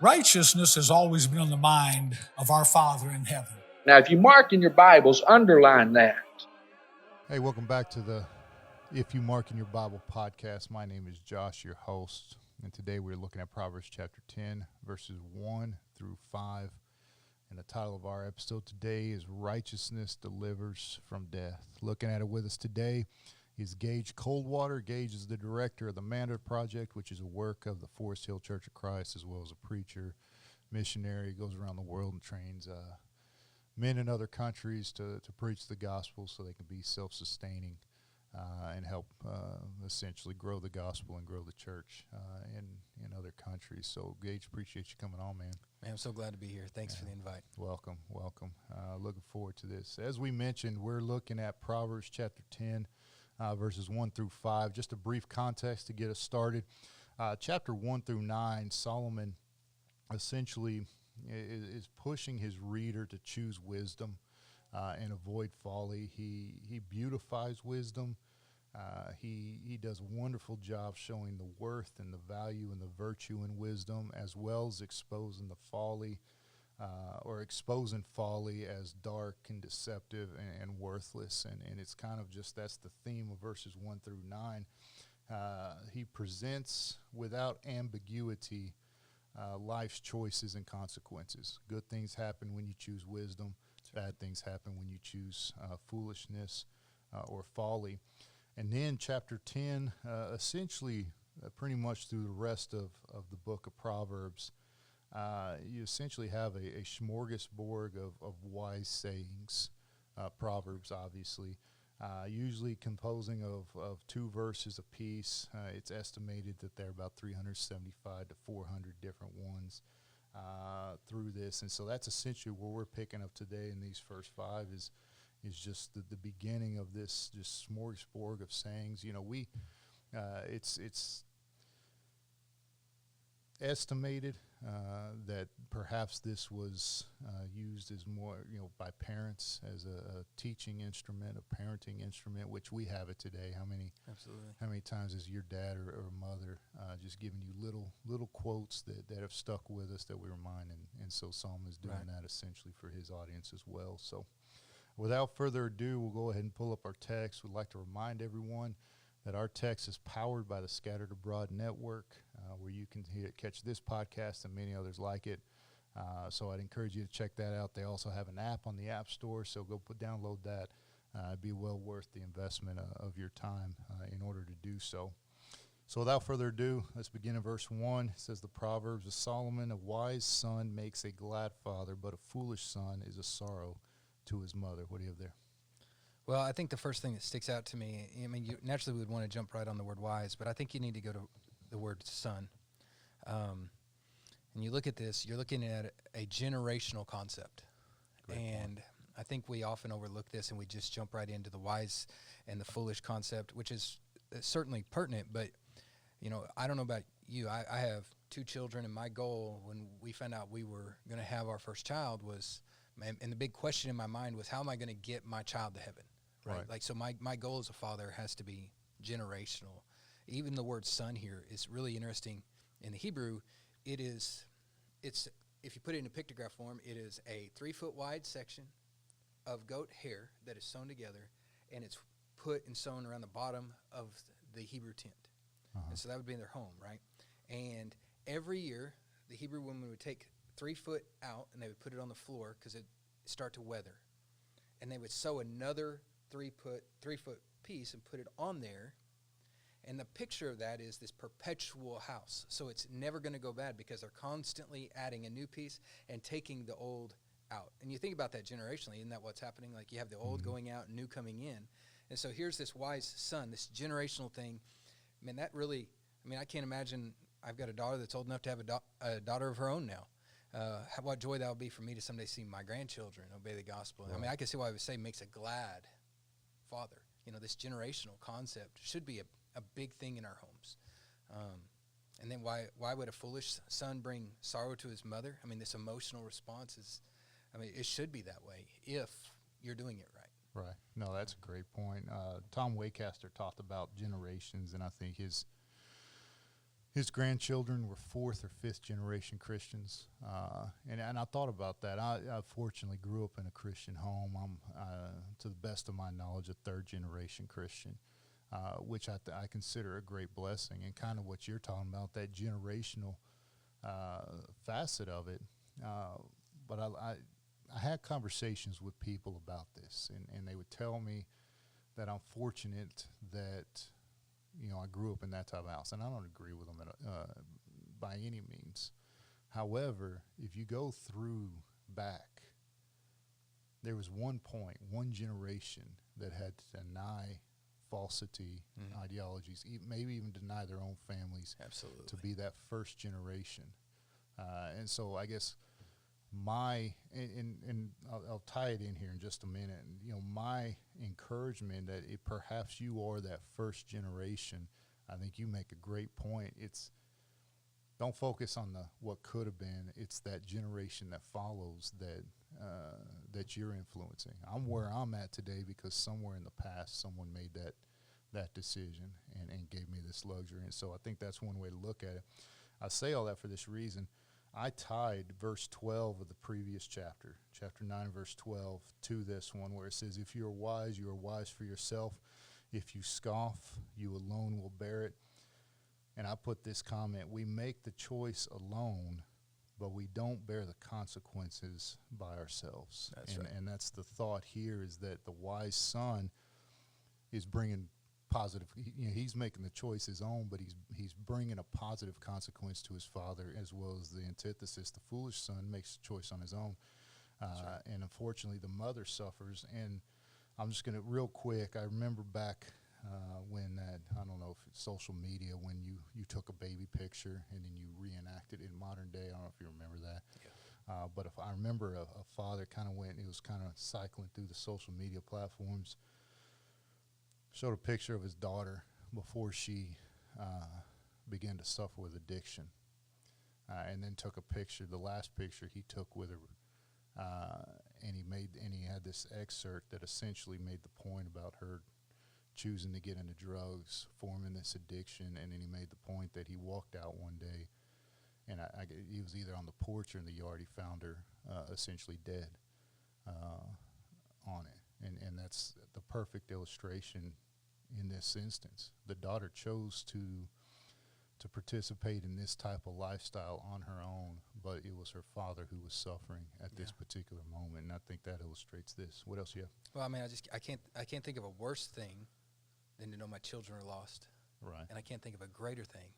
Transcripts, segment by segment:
Righteousness has always been on the mind of our Father in heaven. Now, if you mark in your Bibles, underline that. Hey, welcome back to the If You Mark in Your Bible podcast. My name is Josh, your host, and today we're looking at Proverbs chapter 10, verses 1 through 5. And the title of our episode today is Righteousness Delivers from Death. Looking at it with us today is Gage Coldwater. Gage is the director of the Manhood Project, which is a work of the Forest Hill Church of Christ, as well as a preacher, missionary, goes around the world and trains men in other countries to preach the gospel so they can be self-sustaining and help essentially grow the gospel and grow the church in other countries. So, Gage, appreciate you coming on, man. Man, I'm so glad to be here. Thanks for the invite. Welcome. Looking forward to this. As we mentioned, we're looking at Proverbs chapter 10, verses 1 through 5. Just a brief context to get us started. Chapter 1 through 9, Solomon essentially is pushing his reader to choose wisdom and avoid folly. He beautifies wisdom. He does a wonderful job showing the worth and the value and the virtue in wisdom, as well as exposing the folly or exposing folly as dark and deceptive and worthless. And it's kind of just that's the theme of verses 1 through 9. He presents without ambiguity life's choices and consequences. Good things happen when you choose wisdom. Bad things happen when you choose foolishness or folly. And then chapter 10, essentially pretty much through the rest of the book of Proverbs, you essentially have a smorgasbord of wise sayings, Proverbs obviously, usually composing of two verses apiece. It's estimated that there are about 375 to 400 different ones through this. And so that's essentially where we're picking up today in these first five is just the beginning of this just smorgasbord of sayings. You know, it's estimated that perhaps this was used as more, by parents as a teaching instrument, a parenting instrument, which we have it today. How many times has your dad or mother just given you little quotes that have stuck with us that we remind, and so Solomon is doing that essentially for his audience as well. So without further ado, we'll go ahead and pull up our text. We'd like to remind everyone that our text is powered by the Scattered Abroad Network, where you can catch this podcast and many others like it. So I'd encourage you to check that out. They also have an app on the App Store, so go download that. It'd be well worth the investment of your time in order to do so. So without further ado, let's begin in verse 1. It says, the Proverbs of Solomon, a wise son makes a glad father, but a foolish son is a sorrow to his mother. What do you have there? Well, I think the first thing that sticks out to me, I mean, you naturally would want to jump right on the word wise, but I think you need to go to the word son. And you look at this, you're looking at a generational concept. Great and point. I think we often overlook this and we just jump right into the wise and the foolish concept, which is certainly pertinent, but, I don't know about you. I have two children, and my goal when we found out we were going to have our first child was, and the big question in my mind was, how am I going to get my child to heaven? Right. Like, so my goal as a father has to be generational. Even the word son here is really interesting. In the Hebrew, it's if you put it in a pictograph form, it is a 3-foot wide section of goat hair that is sewn together, and it's put and sewn around the bottom of the Hebrew tent. And so that would be in their home, right? And every year, the Hebrew woman would take 3 foot out, and they would put it on the floor because it start to weather. And they would sew another 3 foot piece and put it on there. And the picture of that is this perpetual house. So it's never going to go bad because they're constantly adding a new piece and taking the old out. And you think about that generationally, isn't that what's happening? Like you have the old going out and new coming in. And so here's this wise son, this generational thing. I mean, I can't imagine. I've got a daughter that's old enough to have a daughter of her own now. What joy that would be for me to someday see my grandchildren obey the gospel. Right. I mean, I can see why I would say makes a glad father. This generational concept should be a big thing in our homes. And then why would a foolish son bring sorrow to his mother? I mean, this emotional response it should be that way if you're doing it right. Right. No, that's a great point. Tom Waycaster talked about generations, and I think his his grandchildren were fourth or fifth generation Christians, and I thought about that. I fortunately grew up in a Christian home. I'm, to the best of my knowledge, a third generation Christian, which I consider a great blessing. And kind of what you're talking about, that generational facet of it. But I had conversations with people about this, and they would tell me that I'm fortunate that, I grew up in that type of house, and I don't agree with them by any means. However, if you go through back, there was one point, one generation that had to deny falsity ideologies, maybe even deny their own families. Absolutely. To be that first generation. And so I guess and I'll tie it in here in just a minute. My encouragement that perhaps you are that first generation. I think you make a great point. Don't focus on what could have been. It's that generation that follows that you're influencing. I'm where I'm at today because somewhere in the past someone made that decision and gave me this luxury. And so I think that's one way to look at it. I say all that for this reason. I tied verse 12 of the previous chapter, chapter 9, verse 12, to this one where it says, if you are wise for yourself. If you scoff, you alone will bear it. And I put this comment, we make the choice alone, but we don't bear the consequences by ourselves. That's right. And that's the thought here, is that the wise son is bringing positive, he's making the choice his own, but he's bringing a positive consequence to his father, as well as the antithesis. The foolish son makes a choice on his own, right. And unfortunately the mother suffers. And I'm just going to real quick, I remember back when I don't know if it's social media, when you took a baby picture and then you reenacted it in modern day. I don't know if you remember that. Yeah. But if I remember a father kind of it was kind of cycling through the social media platforms, showed a picture of his daughter before she began to suffer with addiction, and then took a picture, the last picture he took with her, and he had this excerpt that essentially made the point about her choosing to get into drugs, forming this addiction, and then he made the point that he walked out one day, and he was either on the porch or in the yard. He found her essentially dead on it, and that's the perfect illustration. In this instance, the daughter chose to participate in this type of lifestyle on her own, but it was her father who was suffering at this particular moment, and I think that illustrates this. What else you have? Well, I mean, I can't think of a worse thing than to know my children are lost. Right. And I can't think of a greater thing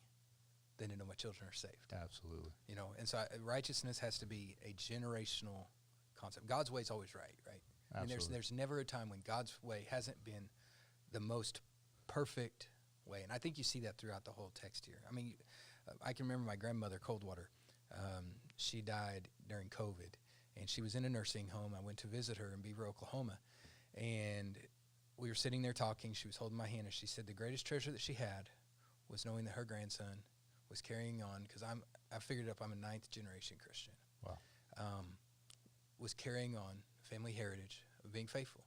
than to know my children are saved. Absolutely. And so righteousness has to be a generational concept. God's way is always right? I mean, there's never a time when God's way hasn't been the most perfect way. And I think you see that throughout the whole text here. I mean, I can remember my grandmother, Coldwater. She died during COVID, and she was in a nursing home. I went to visit her in Beaver, Oklahoma, and we were sitting there talking. She was holding my hand, and she said the greatest treasure that she had was knowing that her grandson was carrying on, because I figured it up, I'm a 9th generation Christian. Wow. Was carrying on family heritage of being faithful.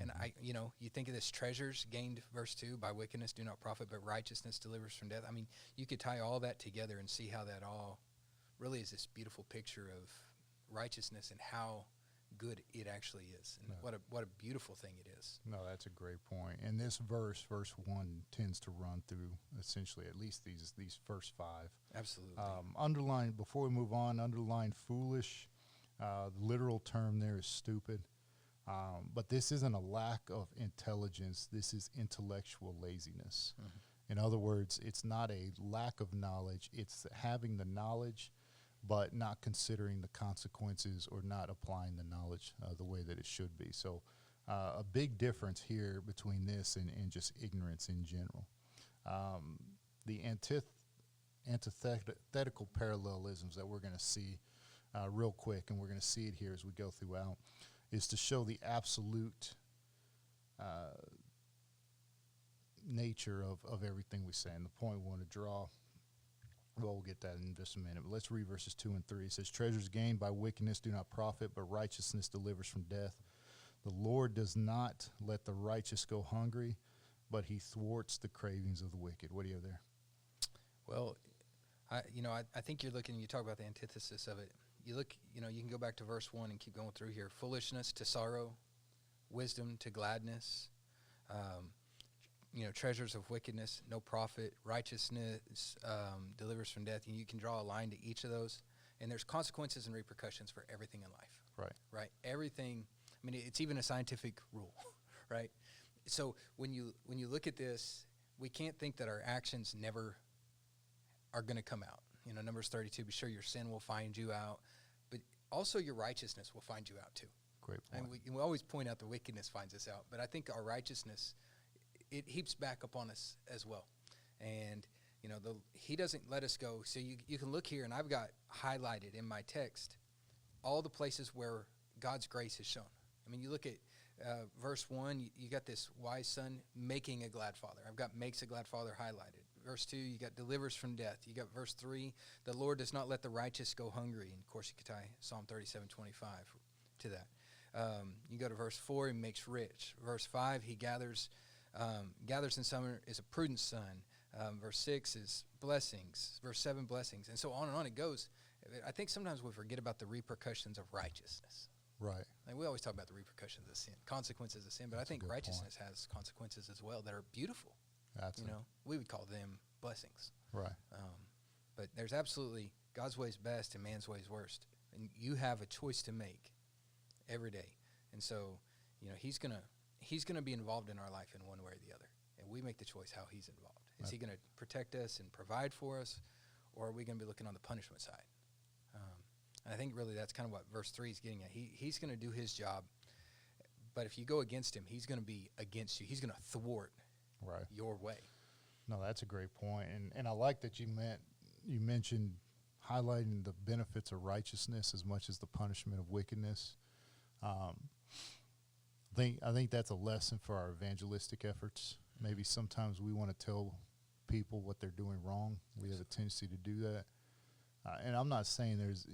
And you think of this, treasures gained, verse 2, by wickedness do not profit, but righteousness delivers from death. I mean, you could tie all that together and see how that all really is this beautiful picture of righteousness and how good it actually is. And what a beautiful thing it is. No, that's a great point. And this verse 1, tends to run through essentially at least these first 5. Absolutely. Underline, before we move on, underline foolish. The literal term there is stupid. But this isn't a lack of intelligence. This is intellectual laziness. Mm-hmm. In other words, it's not a lack of knowledge. It's having the knowledge, but not considering the consequences or not applying the knowledge the way that it should be. So a big difference here between this and just ignorance in general. The antithetical parallelisms that we're going to see real quick, and we're going to see it here as we go throughout, is to show the absolute nature of everything we say. And the point we want to draw, well, we'll get that in just a minute. But let's read verses 2 and 3. It says, treasures gained by wickedness do not profit, but righteousness delivers from death. The Lord does not let the righteous go hungry, but he thwarts the cravings of the wicked. What do you have there? Well, I think you're looking. You talk about the antithesis of it. You look. You can go back to verse 1 and keep going through here. Foolishness to sorrow, wisdom to gladness. Treasures of wickedness, no profit. Righteousness delivers from death. And you can draw a line to each of those. And there's consequences and repercussions for everything in life. Right. Right. Everything. I mean, it's even a scientific rule, right? So when you look at this, we can't think that our actions never are going to come out. Numbers 32, be sure your sin will find you out, but also your righteousness will find you out too. Great point. And we always point out the wickedness finds us out, but I think our righteousness, it heaps back upon us as well. And, he doesn't let us go. So you can look here, and I've got highlighted in my text all the places where God's grace is shown. I mean, you look at verse 1, you got this wise son making a glad father. I've got makes a glad father highlighted. Verse 2, you got delivers from death. You got verse 3, the Lord does not let the righteous go hungry. And, of course, you could tie Psalm 37:25 to that. You go to verse 4, he makes rich. Verse 5, he gathers in summer is a prudent son. Verse 6 is blessings. Verse 7, blessings. And so on and on it goes. I think sometimes we forget about the repercussions of righteousness. Right. Like we always talk about the repercussions of sin, consequences of sin, but That's I think righteousness has consequences as well that are beautiful. We would call them blessings. Right. But there's absolutely God's way is best and man's way is worst, and you have a choice to make every day. And so, he's gonna be involved in our life in one way or the other, and we make the choice how he's involved. Is he going to protect us and provide for us, or are we going to be looking on the punishment side? And I think really that's kind of what verse 3 is getting at. He's going to do his job, but if you go against him, he's going to be against you. He's going to thwart your way. No, that's a great point. And I like that you mentioned highlighting the benefits of righteousness as much as the punishment of wickedness. I think that's a lesson for our evangelistic efforts. Maybe sometimes we want to tell people what they're doing wrong. We have a tendency to do that. And I'm not saying there's,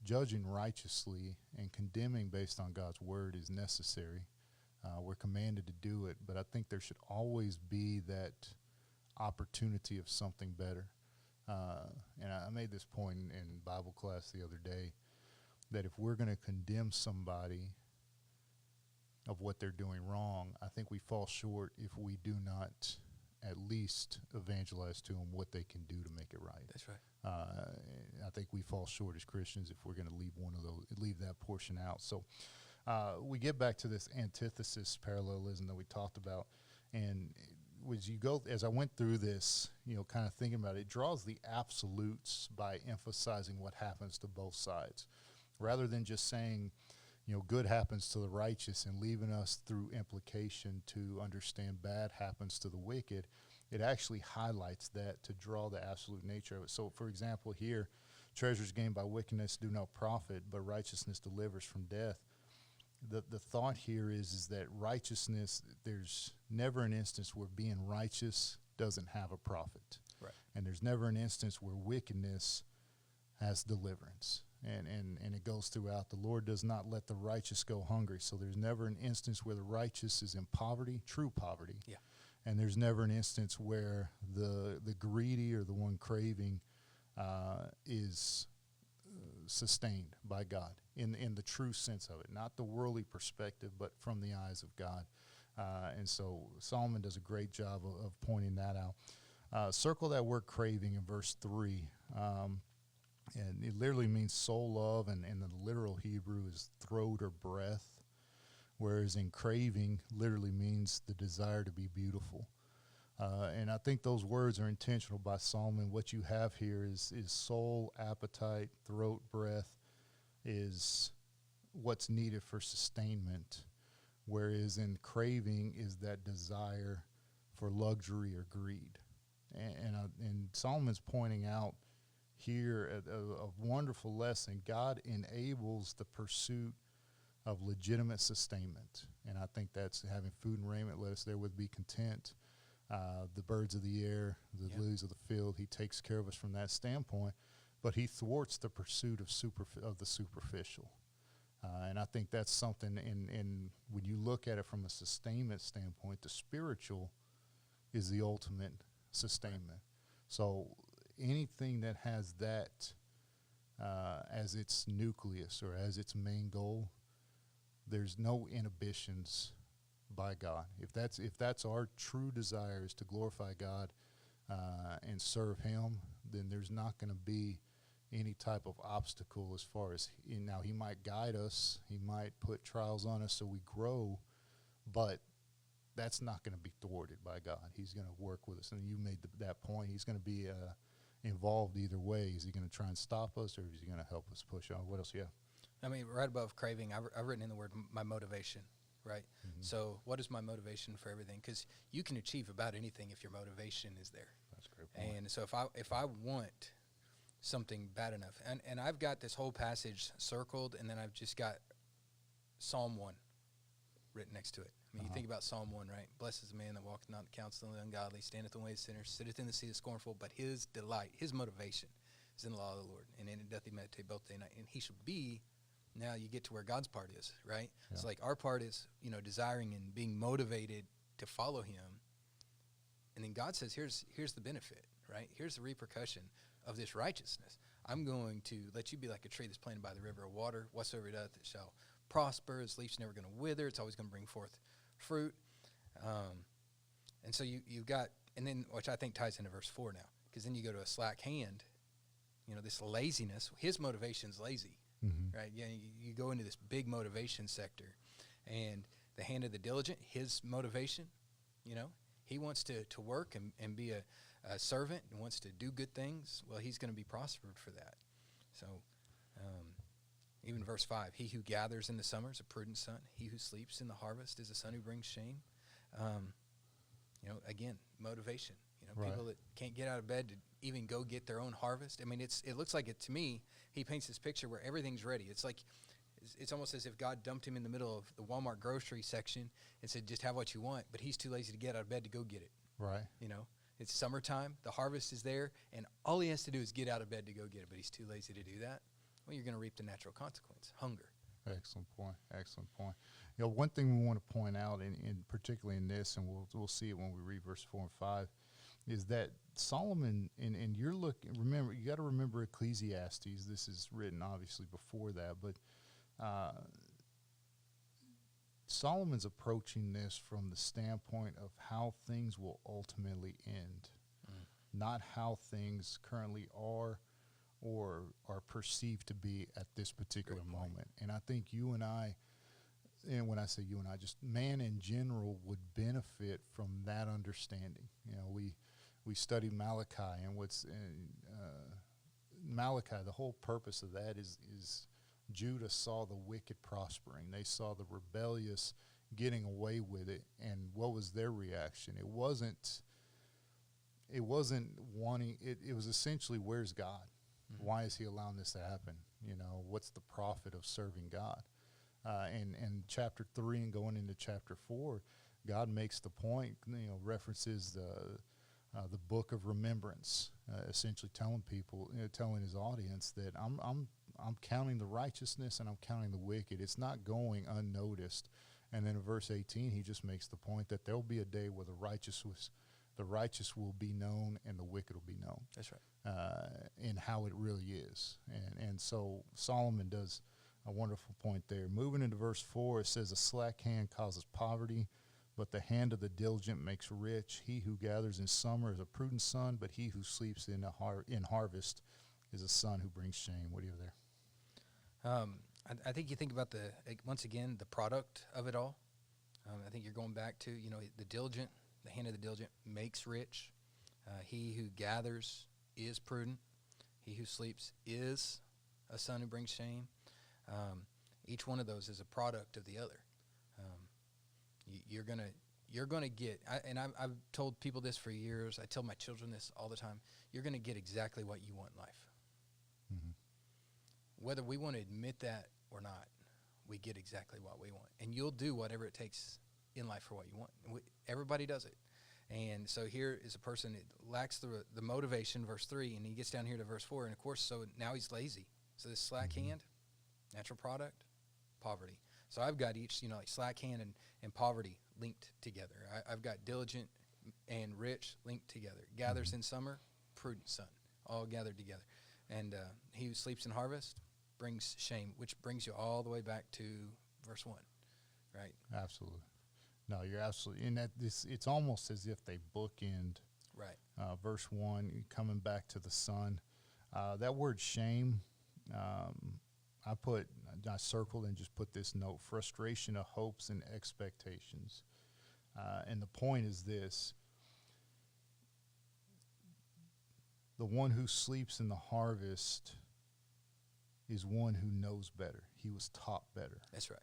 judging righteously and condemning based on God's word is necessary. We're commanded to do it, but I think there should always be that opportunity of something better. And I made this point in Bible class the other day, that if we're going to condemn somebody of what they're doing wrong, I think we fall short if we do not at least evangelize to them what they can do to make it right. That's right. I think we fall short as Christians if we're going to leave that portion out. So we get back to this antithesis parallelism that we talked about, and as I went through this, kind of thinking about it, it draws the absolutes by emphasizing what happens to both sides, rather than just saying, good happens to the righteous and leaving us through implication to understand bad happens to the wicked. It actually highlights that to draw the absolute nature of it. So, for example, here, treasures gained by wickedness do no profit, but righteousness delivers from death. The thought here is that righteousness, there's never an instance where being righteous doesn't have a profit. Right. And there's never an instance where wickedness has deliverance. And it goes throughout. The Lord does not let the righteous go hungry. So there's never an instance where the righteous is in poverty, true poverty. Yeah. And there's never an instance where the greedy or the one craving is sustained by God in the true sense of it, not the worldly perspective, but from the eyes of God. And so Solomon does a great job of pointing that out. Circle that word craving in verse 3. And it literally means soul of, and the literal Hebrew is throat or breath, whereas in craving literally means the desire to be beautiful. And I think those words are intentional by Solomon. What you have here is soul, appetite, throat, breath is what's needed for sustainment, whereas in craving is that desire for luxury or greed. And Solomon's pointing out here a wonderful lesson. God enables the pursuit of legitimate sustainment. And I think that's having food and raiment, let us therewith be content. The birds of the air, the lilies of the field, he takes care of us from that standpoint, but he thwarts the pursuit of the superficial. And I think that's something, in when you look at it from a sustainment standpoint, the spiritual is the ultimate sustainment. So anything that has that as its nucleus or as its main goal, there's no inhibitions by God. If that's our true desire, is to glorify God and serve Him, then there's not going to be any type of obstacle as far as now. He might guide us, He might put trials on us so we grow, but that's not going to be thwarted by God. He's going to work with us, and you made that point. He's going to be involved either way. Is He going to try and stop us, or is He going to help us push on? What else? Yeah. I mean, right above craving, I've written in the word my motivation, right? Mm-hmm. So what is my motivation for everything? Because you can achieve about anything if your motivation is there. That's a great point. And so if I want something bad enough, and I've got this whole passage circled, and then I've just got Psalm 1 written next to it. I mean, you think about Psalm 1, right? Blessed is the man that walketh not in the counsel of the ungodly, standeth in the way of sinners, sitteth in the seat of the scornful, but his delight, his motivation is in the law of the Lord, and in it doth he meditate both day and night. And he should be, now you get to where God's part is, right? Yeah. It's like our part is, desiring and being motivated to follow him. And then God says, here's the benefit, right? Here's the repercussion of this righteousness. I'm going to let you be like a tree that's planted by the river of water. Whatsoever it doth, it shall prosper. Its leaf's never going to wither. It's always going to bring forth fruit. And so you've got, and then, which I think ties into verse 4 now, because then you go to a slack hand, this laziness. His motivation's lazy, right? Yeah, you go into this big motivation sector, and the hand of the diligent, his motivation, he wants to work and be a servant and wants to do good things. Well, he's going to be prospered for that. So even verse 5, he who gathers in the summer is a prudent son. He who sleeps in the harvest is a son who brings shame. Again, motivation. Right. People that can't get out of bed to even go get their own harvest. I mean, it looks like it to me. He paints this picture where everything's ready. It's like it's almost as if God dumped him in the middle of the Walmart grocery section and said, just have what you want, but he's too lazy to get out of bed to go get it. Right. It's summertime, the harvest is there, and all he has to do is get out of bed to go get it, but he's too lazy to do that. Well, you're going to reap the natural consequence, hunger. Excellent point. One thing we want to point out, in particularly in this, and we'll see it when we read verse 4 and 5, is that Solomon, and you're looking, remember, you got to remember Ecclesiastes. This is written obviously before that, but Solomon's approaching this from the standpoint of how things will ultimately end, not how things currently are or are perceived to be at this particular moment. And I think you and I, and when I say you and I, just man in general would benefit from that understanding. We study Malachi, and Malachi, the whole purpose of that is Judah saw the wicked prospering. They saw the rebellious getting away with it, and what was their reaction? It wasn't wanting it. It was essentially, where's God? Mm-hmm. Why is he allowing this to happen? What's the profit of serving God? And chapter 3 and going into chapter 4, God makes the point, references the book of remembrance, essentially telling people, telling his audience that I'm counting the righteousness and I'm counting the wicked. It's not going unnoticed. And then in verse 18, he just makes the point that there will be a day where the righteous will be known and the wicked will be known. That's right. In how it really is. And so Solomon does a wonderful point there. Moving into verse 4, it says, a slack hand causes poverty, but the hand of the diligent makes rich. He who gathers in summer is a prudent son, but he who sleeps in harvest is a son who brings shame. What do you have there? I think you think about once again, the product of it all. I think you're going back to, the diligent, the hand of the diligent makes rich. He who gathers is prudent. He who sleeps is a son who brings shame. Each one of those is a product of the other. You're gonna get, I've told people this for years. I tell my children this all the time. You're gonna get exactly what you want in life. Mm-hmm. Whether we want to admit that or not, we get exactly what we want, and you'll do whatever it takes in life for what you want. Everybody does it. And so here is a person that lacks the motivation, verse 3, and he gets down here to verse 4, and of course, so now he's lazy. So this slack hand, natural product, poverty. So I've got each, like slack hand and poverty linked together. I've got diligent and rich linked together. Gathers in summer, prudent son. all gathered together. And he who sleeps in harvest brings shame, which brings you all the way back to verse 1, right? Absolutely. No, you're absolutely. And it's almost as if they bookend Right. verse 1, coming back to the sun. That word shame, I circled and just put this note: frustration of hopes and expectations. And the point is this: the one who sleeps in the harvest is one who knows better. He was taught better. That's right.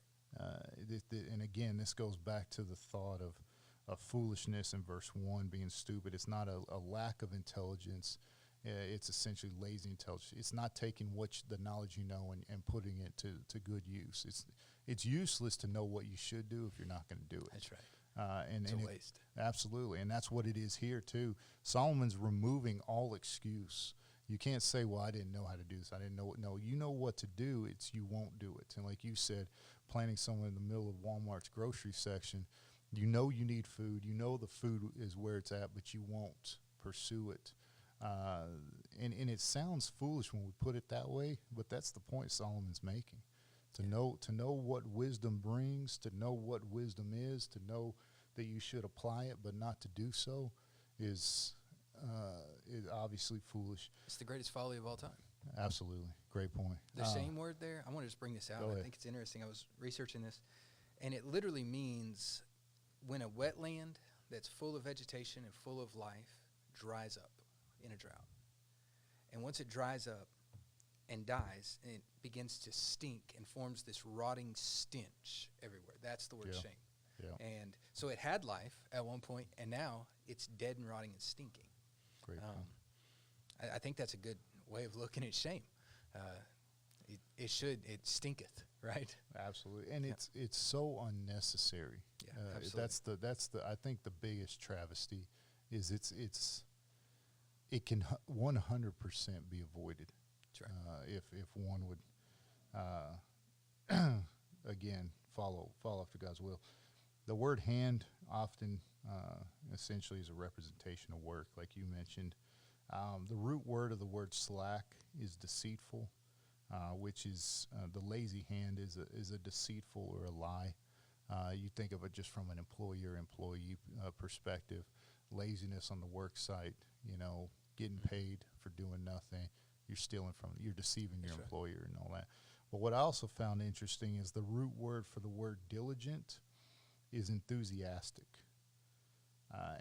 And again, this goes back to the thought of foolishness in verse 1 being stupid. It's not a lack of intelligence. It's essentially lazy intelligence. It's not taking the knowledge you know and putting it to good use. It's useless to know what you should do if you're not going to do it. That's right. It's a waste. Absolutely, and that's what it is here too. Solomon's removing all excuse. You can't say, well, I didn't know how to do this. I didn't know. No, you know what to do. It's you won't do it. And like you said, planting someone in the middle of Walmart's grocery section, you know you need food. You know the food is where it's at, but you won't pursue it. And it sounds foolish when we put it that way, but that's the point Solomon's making. To know what wisdom brings, to know what wisdom is, to know that you should apply it, but not to do so is obviously foolish. It's the greatest folly of all time. Absolutely. Great point. The shame word there, I want to just bring this out. I think it's interesting. I was researching this, and it literally means when a wetland that's full of vegetation and full of life dries up in a drought. And once it dries up and dies, it begins to stink and forms this rotting stench everywhere. That's the word shame. Yeah. And so it had life at one point, and now it's dead and rotting and stinking. Great point. I think that's a good way of looking at shame. It stinketh, right? Absolutely, and it's so unnecessary. Yeah, absolutely. That's the I think the biggest travesty is it can 100% be avoided. That's right. If one would again follow after God's will. The word hand often essentially is a representation of work, like you mentioned. The root word of the word slack is deceitful, which is the lazy hand is a deceitful or a lie. You think of it just from an employer-employee perspective. Laziness on the work site, getting paid for doing nothing. You're deceiving your employer and all that. But what I also found interesting is the root word for the word diligent is enthusiastic.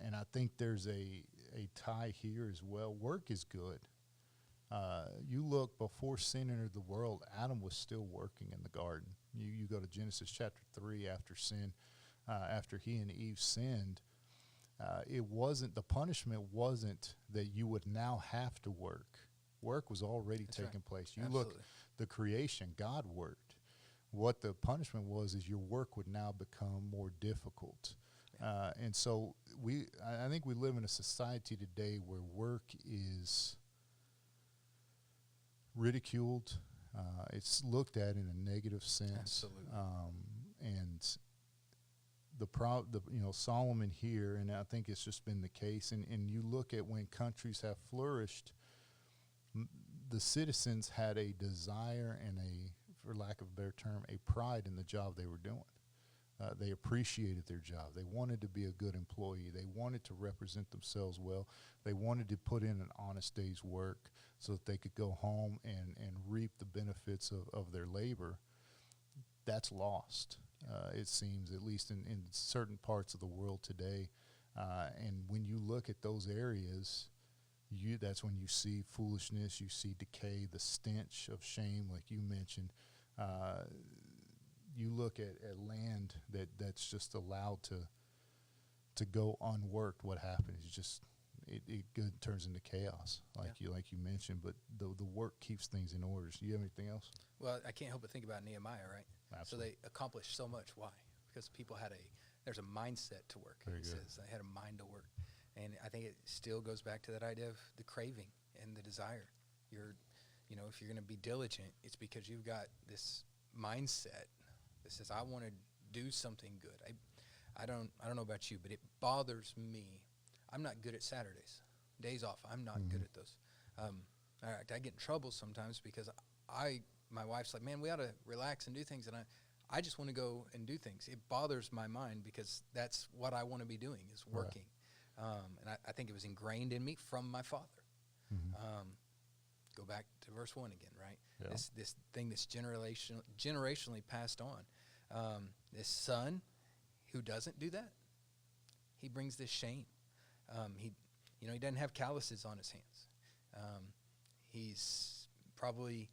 And I think there's a tie here as well. Work is good. You look, before sin entered the world, Adam was still working in the garden. You go to Genesis chapter 3 after sin, after he and Eve sinned. The punishment wasn't that you would now have to work. Work was already taking place. You Absolutely. Look, the creation, God worked. What the punishment was is your work would now become more difficult. And so I think we live in a society today where work is ridiculed. It's looked at in a negative sense. Absolutely. And Solomon here, and I think it's just been the case, and you look at when countries have flourished, the citizens had a desire and for lack of a better term, a pride in the job they were doing. They appreciated their job. They wanted to be a good employee. They wanted to represent themselves well. They wanted to put in an honest day's work so that they could go home and reap the benefits of their labor. That's lost, it seems, at least in certain parts of the world today. And when you look at those areas, that's when you see foolishness, you see decay, the stench of shame, like you mentioned. You look at land that's just allowed to go unworked. What happens is just it turns into chaos, like you mentioned. But the work keeps things in order. Do you have anything else? Well, I can't help but think about Nehemiah, right? Absolutely. So they accomplished so much. Why? Because people there's a mindset to work. Very It good. says they had a mind to work, and I think it still goes back to that idea of the craving and the desire. If you're going to be diligent, it's because you've got this mindset that says, I want to do something good. I don't know about you, but it bothers me. I'm not good at Saturdays, days off. I'm not good at those. I get in trouble sometimes because my wife's like, man, we ought to relax and do things, and I just want to go and do things. It bothers my mind because that's what I want to be doing is working. And I think it was ingrained in me from my father. Go back to verse 1 again, right? Yeah. This thing that's generationally passed on. This son who doesn't do that, he brings this shame. He doesn't have calluses on his hands. He's probably,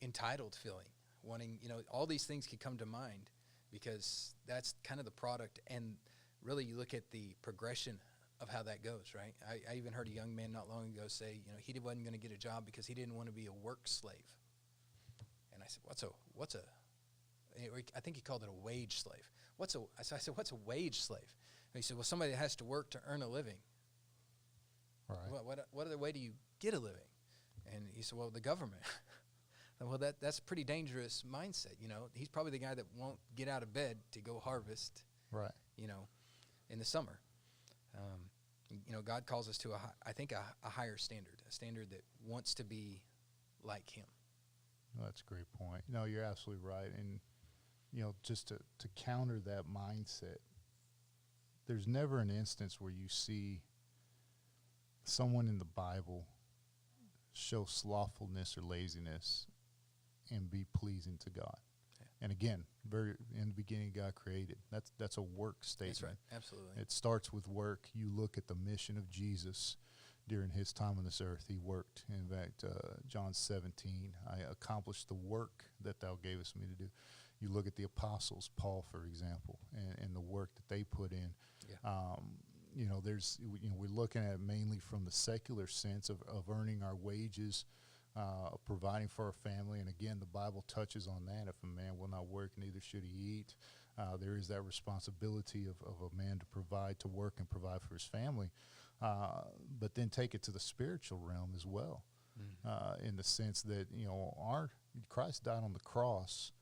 entitled feeling, wanting, all these things could come to mind because that's kind of the product. And really you look at the progression of how that goes, right? I even heard a young man not long ago say, he wasn't going to get a job because he didn't want to be a work slave. And I said, what's a, I think he called it a wage slave. I said, what's a wage slave? And he said, well, somebody that has to work to earn a living. Right. What other way do you get a living? And he said, well, the government. Well, that's a pretty dangerous mindset. He's probably the guy that won't get out of bed to go harvest, right? In the summer. God calls us to a higher standard, a standard that wants to be like him. Well, that's a great point. No, you're absolutely right. And, just to counter that mindset, there's never an instance where you see someone in the Bible show slothfulness or laziness and be pleasing to God. Yeah. And again, very in the beginning, God created. That's a work statement. That's right. Absolutely. It starts with work. You look at the mission of Jesus during his time on this earth. He worked. In fact, John 17, I accomplished the work that thou gavest me to do. You look at the apostles, Paul, for example, and the work that they put in. Yeah. We're looking at it mainly from the secular sense of earning our wages, providing for our family. And again, the Bible touches on that. If a man will not work, neither should he eat. There is that responsibility of a man to work and provide for his family. But then take it to the spiritual realm as well, in the sense that, Christ died on the cross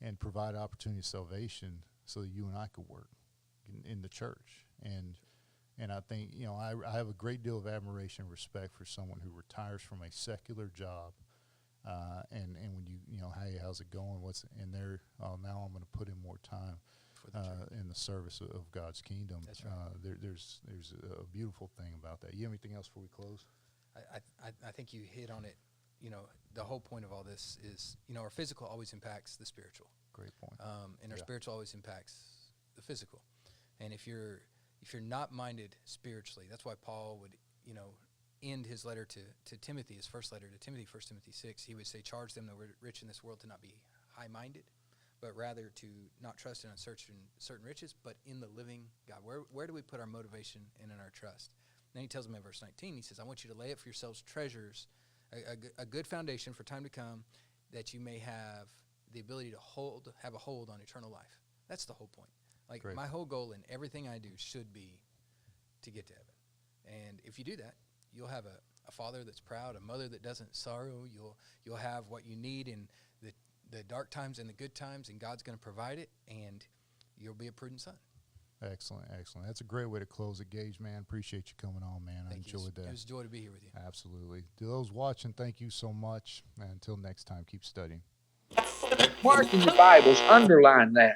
and provided opportunity of salvation so that you and I could work in the church. And I think, I have a great deal of admiration and respect for someone who retires from a secular job, and when hey, how's it going? Now I'm going to put in more time in the service of God's kingdom. That's right. There's a beautiful thing about that. You have anything else before we close? I think you hit on it. The whole point of all this is, our physical always impacts the spiritual. Great point. And our spiritual always impacts the physical. And if you're not minded spiritually, that's why Paul would, end his letter to Timothy, his first letter to Timothy, 1 Timothy 6, he would say, charge them that were rich in this world to not be high-minded, but rather to not trust in certain riches, but in the living God. Where do we put our motivation and in our trust? Then he tells them in verse 19, he says, I want you to lay up for yourselves treasures, a good foundation for time to come, that you may have the ability to have a hold on eternal life. That's the whole point. Like, Great. My whole goal in everything I do should be to get to heaven. And if you do that, you'll have a father that's proud, a mother that doesn't sorrow. You'll have what you need in the dark times and the good times, and God's going to provide it, and you'll be a prudent son. Excellent. That's a great way to close it, Gage, man. Appreciate you coming on, man. I enjoyed that. It was a joy to be here with you. Absolutely. To those watching, thank you so much. And until next time, keep studying. Mark in your Bibles, underline that.